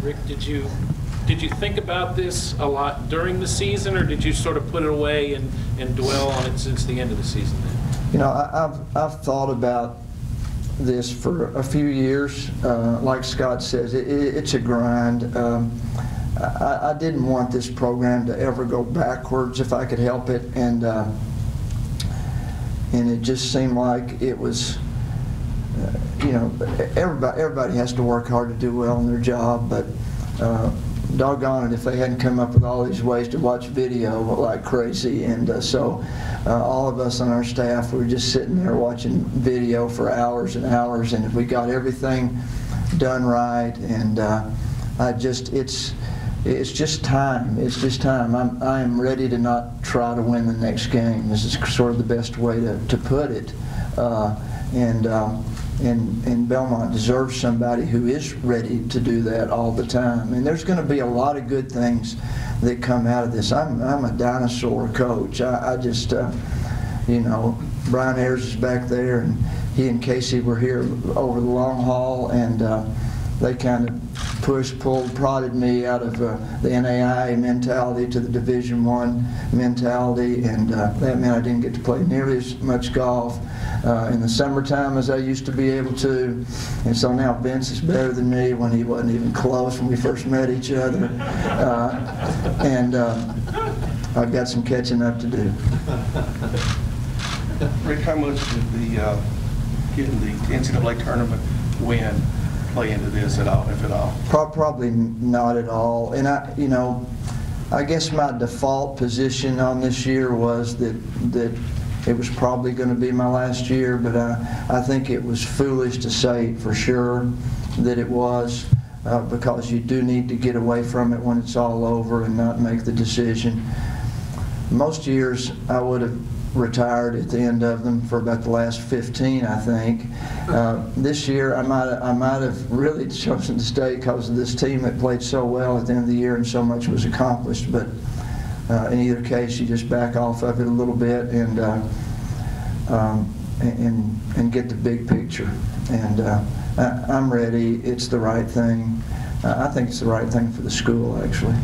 Rick, did you think about this a lot during the season, or did you sort of put it away and dwell on it since the end of the season then? You know, I've thought about this for a few years. Like Scott says, it's a grind. I didn't want this program to ever go backwards if I could help it, and it just seemed like it was, you know, everybody has to work hard to do well in their job, but doggone it if they hadn't come up with all these ways to watch video like crazy. And so all of us on our staff, we were just sitting there watching video for hours and hours, and we got everything done right. And it's just time. It's just time. I am ready to not try to win the next game. This is sort of the best way to put it. And Belmont deserves somebody who is ready to do that all the time. And there's going to be a lot of good things that come out of this. I'm a dinosaur coach. I just, you know, Brian Ayers is back there, and he and Casey were here over the long haul, and they kind of pushed, pulled, prodded me out of the NAIA mentality to the Division I mentality, and that meant I didn't get to play nearly as much golf in the summertime as I used to be able to. And so now Vince is better than me when he wasn't even close when we first met each other. And I've got some catching up to do. Rick, how much did getting the NCAA tournament win play into this at all, if at all? Probably not at all. And you know, I guess my default position on this year was that it was probably going to be my last year, but I think it was foolish to say for sure that it was, because you do need to get away from it when it's all over and not make the decision. Most years I would have retired at the end of them for about the last 15, I think. This year I might have really chosen to stay because of this team that played so well at the end of the year and so much was accomplished. But in either case, you just back off of it a little bit and get the big picture. And I'm ready. It's the right thing. I think it's the right thing for the school, actually.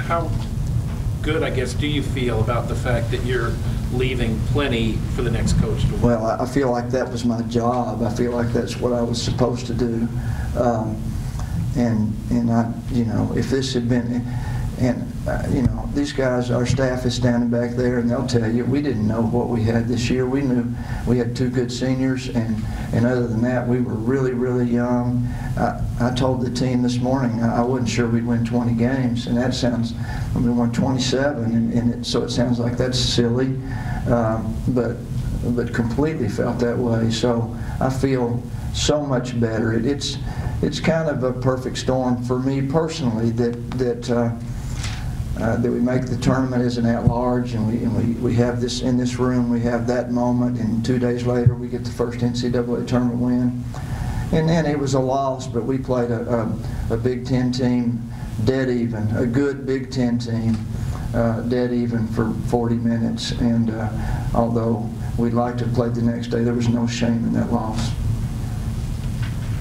How good, I guess, do you feel about the fact that you're leaving plenty for the next coach to win? Well, I feel like that was my job. I feel like that's what I was supposed to do. And I, you know, if this had been, and you know, these guys, our staff is standing back there, and they'll tell you we didn't know what we had this year. We knew we had 2 good seniors, and other than that, we were really, really young. I told the team this morning I wasn't sure we'd win 20 games, and that sounds, I mean, we won 27, so it sounds like that's silly, but completely felt that way. So I feel so much better. It's kind of a perfect storm for me personally that we make the tournament as an at-large, and we have this in this room. We have that moment, and 2 days later we get the first NCAA tournament win. And then it was a loss, but we played a Big Ten team dead even, a good Big Ten team dead even for 40 minutes. And although we'd like to have played the next day, there was no shame in that loss.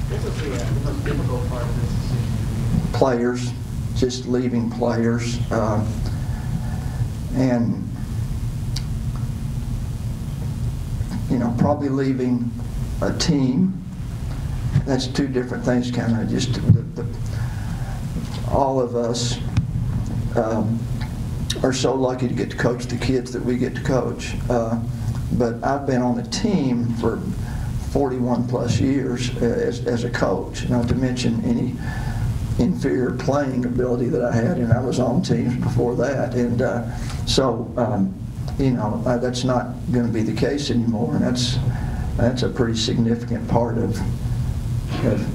What was the most difficult part of this decision? Players. Just leaving players, and you know, probably leaving a team. That's 2 different things. Kind of just all of us are so lucky to get to coach the kids that we get to coach. But I've been on the team for 41 plus years as a coach, not to mention any inferior playing ability that I had, and I was on teams before that, and so you know, that's not going to be the case anymore, and that's a pretty significant part of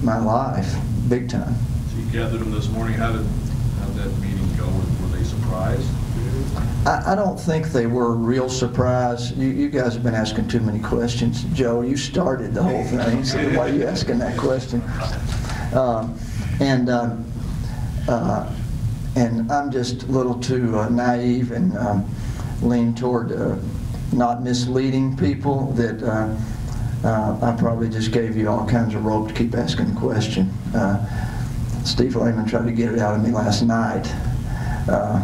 my life, big time. So you gathered them this morning. How did that meeting go? Were they surprised? I don't think they were real surprised. You guys have been asking too many questions. Joe, you started the whole thing, so why are you asking that question? And I'm just a little too naive and lean toward not misleading people that I probably just gave you all kinds of rope to keep asking the question. Steve Layman tried to get it out of me last night. I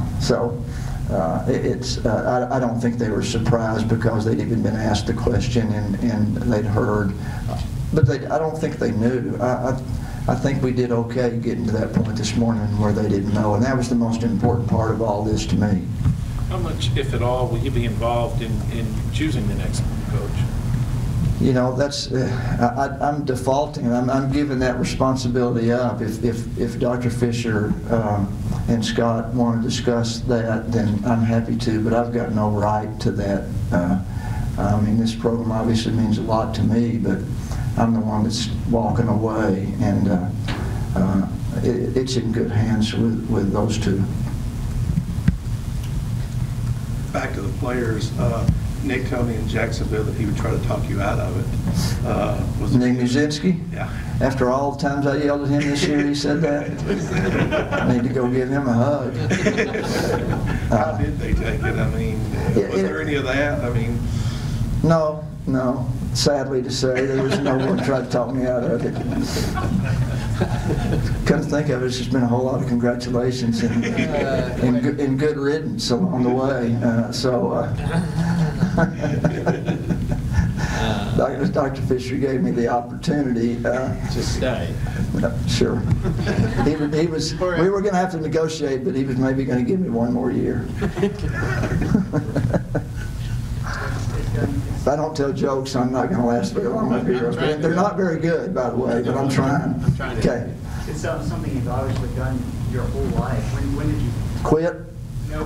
don't think they were surprised because they'd even been asked the question and they'd heard, but I don't think they knew. I think we did okay getting to that point this morning where they didn't know, and that was the most important part of all this to me. How much, if at all, will you be involved in choosing the next coach? You know, that's I'm defaulting. I'm giving that responsibility up. If Dr. Fisher and Scott want to discuss that, then I'm happy to. But I've got no right to that. I mean, this program obviously means a lot to me, but I'm the one that's walking away, and it's in good hands with those two. Back to the players. Nick told me in Jacksonville that he would try to talk you out of it. Was Nick Muzinski? Yeah. After all the times I yelled at him this year, he said that? I need to go give him a hug. How did they take it? I mean, was there any of that? I mean... No. Sadly to say, there was no one tried to talk me out of it. Come to think of it, it's just been a whole lot of congratulations and good riddance along the way. Dr. Fisher gave me the opportunity To stay. Sure. We were going to have to negotiate, but he was maybe going to give me one more year. If I don't tell jokes, I'm not going to last very long up here. They're not very good, by the way, but I'm trying. Okay. It's something you've obviously done your whole life. When did you Quit? No.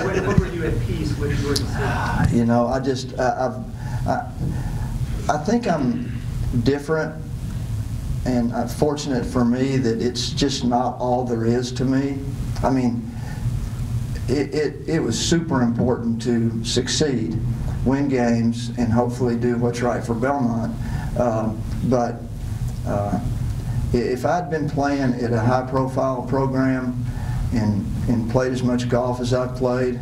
When were you at peace with your decision? You know, I think I'm different, and fortunate for me that it's just not all there is to me. I mean, it was super important to succeed, win games, and hopefully do what's right for Belmont. But if I'd been playing at a high-profile program and played as much golf as I've played,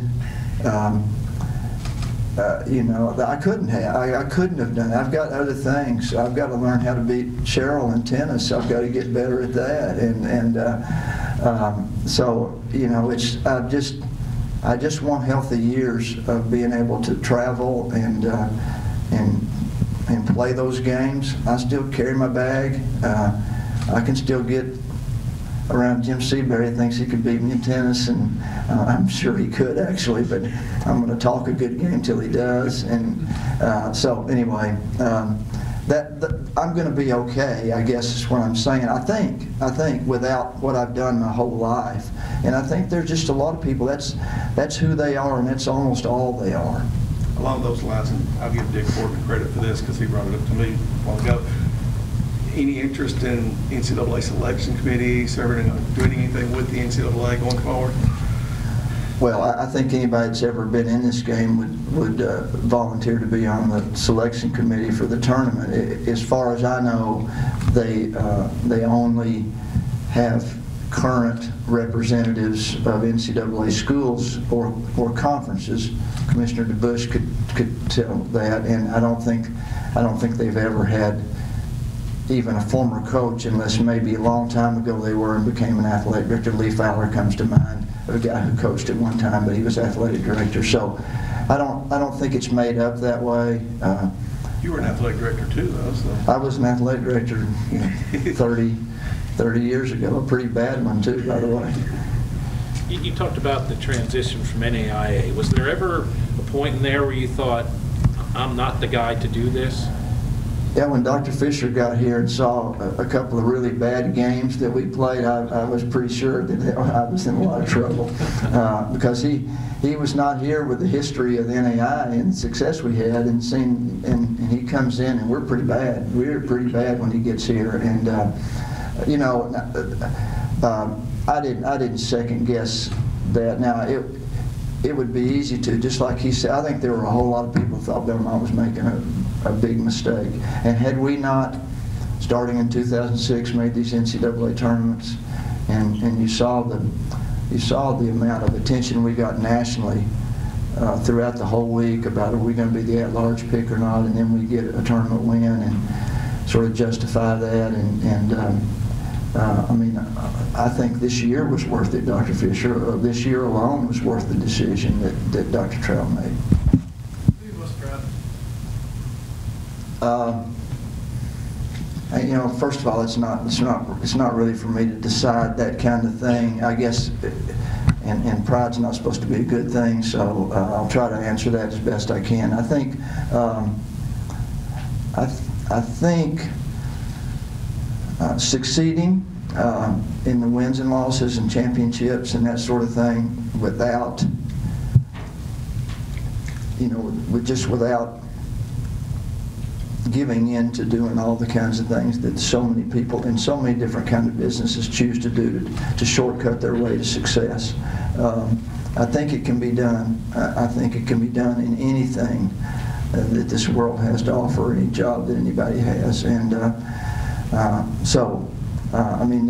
you know, I couldn't have done it. I've got other things. I've got to learn how to beat Cheryl in tennis. I've got to get better at that, so you know, I just want healthy years of being able to travel and play those games. I still carry my bag. I can still get around Jim Seabury. Thinks he could beat me in tennis, and I'm sure he could actually, but I'm going to talk a good game till he does. And so anyway, I'm going to be okay, I guess is what I'm saying. I think without what I've done my whole life, and I think there's just a lot of people, that's who they are, and that's almost all they are. Along those lines, and I'll give Dick Corbin credit for this because he brought it up to me a while ago. Any interest in NCAA selection committee, doing anything with the NCAA going forward? Well, I think anybody that's ever been in this game would volunteer to be on the selection committee for the tournament. As far as I know, they only have current representatives of NCAA schools or conferences. Commissioner DeBush could tell that, and I don't think they've ever had even a former coach, unless maybe a long time ago they were and became an athletic director. Lee Fowler comes to mind, a guy who coached at one time, but he was athletic director. So I don't think it's made up that way. You were an athletic director too, though. So. I was an athletic director 30 years ago, a pretty bad one too, by the way. You talked about the transition from NAIA. Was there ever a point in there where you thought, I'm not the guy to do this? Yeah, when Dr. Fisher got here and saw a couple of really bad games that we played, I was pretty sure that I was in a lot of trouble because he was not here with the history of the NAI and the success we had, and he comes in and we're pretty bad. We're pretty bad when he gets here, and you know, I didn't second guess that. Now it would be easy to, just like he said. I think there were a whole lot of people who thought Belmont was making a big mistake. And had we not, starting in 2006, made these NCAA tournaments, and you saw the amount of attention we got nationally throughout the whole week about, are we going to be the at-large pick or not, and then we get a tournament win and sort of justify that, and I mean, I think this year was worth it, Dr. Fisher. This year alone was worth the decision that Dr. Trout made. Who was driving? You know, first of all, it's not really for me to decide that kind of thing. I guess, and pride's not supposed to be a good thing, so I'll try to answer that as best I can. I think, I think succeeding in the wins and losses and championships and that sort of thing without, you know, without giving in to doing all the kinds of things that so many people in so many different kind of businesses choose to do to shortcut their way to success. I think it can be done. I think it can be done in anything that this world has to offer, any job that anybody has. And I mean,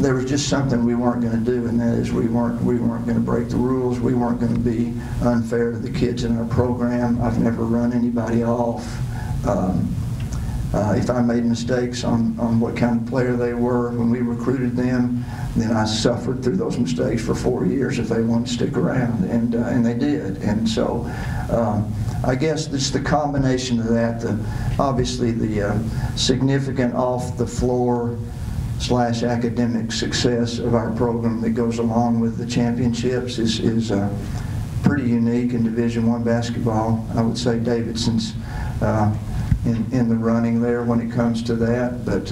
there was just something we weren't going to do, and that is we weren't going to break the rules. We weren't going to be unfair to the kids in our program. I've never run anybody off. If I made mistakes on what kind of player they were when we recruited them, then I suffered through those mistakes for 4 years if they wanted to stick around, and they did. And so I guess it's the combination of that, obviously the significant off the floor / academic success of our program that goes along with the championships is pretty unique in Division I basketball. I would say Davidson's in the running there when it comes to that, but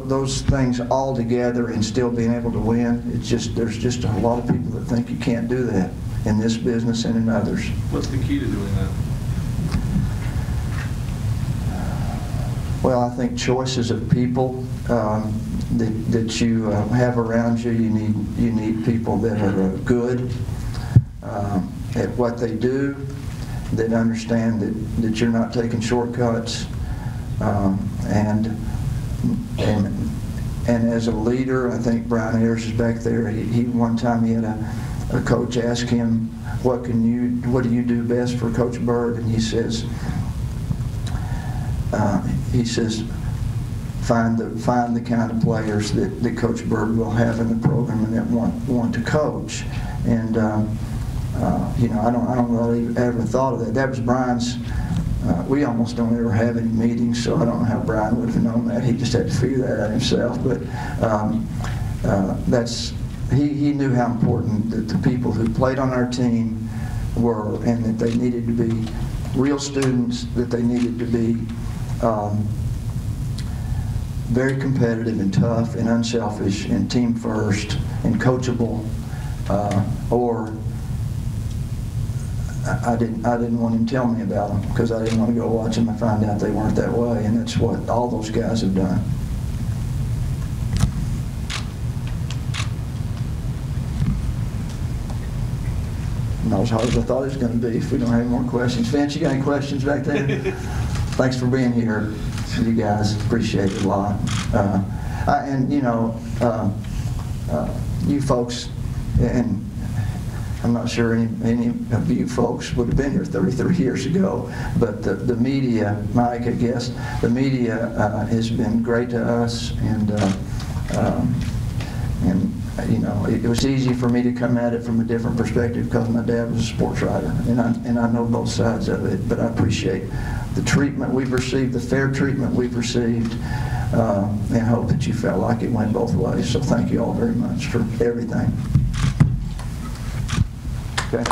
those things all together and still being able to win, there's just a lot of people that think you can't do that in this business and in others. What's the key to doing that? Well, I think choices of people that you have around you. You need people that are good at what they do, that understand that you're not taking shortcuts, and as a leader, I think Brian Ayers is back there. He one time he had a coach ask him, what do you do best for Coach Byrd? And he says, find the kind of players that Coach Byrd will have in the program and that want to coach. And you know, I don't really ever thought of that. That was Brian's. We almost don't ever have any meetings, so I don't know how Brian would have known that. He just had to figure that out himself. But he knew how important that the people who played on our team were, and that they needed to be real students, that they needed to be very competitive and tough and unselfish and team first and coachable, or I didn't want him to tell me about them because I didn't want to go watch them and find out they weren't that way, and that's what all those guys have done. Not as hard as I thought it was going to be if we don't have any more questions. Vince, you got any questions back there? Thanks for being here, you guys. Appreciate it a lot. And you know, you folks, and I'm not sure any of you folks would have been here 33 years ago, but the media, Mike, I guess, the media has been great to us, and you know, it was easy for me to come at it from a different perspective because my dad was a sports writer, and I know both sides of it, but I appreciate the treatment we've received, the fair treatment we've received, and hope that you felt like it went both ways. So thank you all very much for everything. Okay.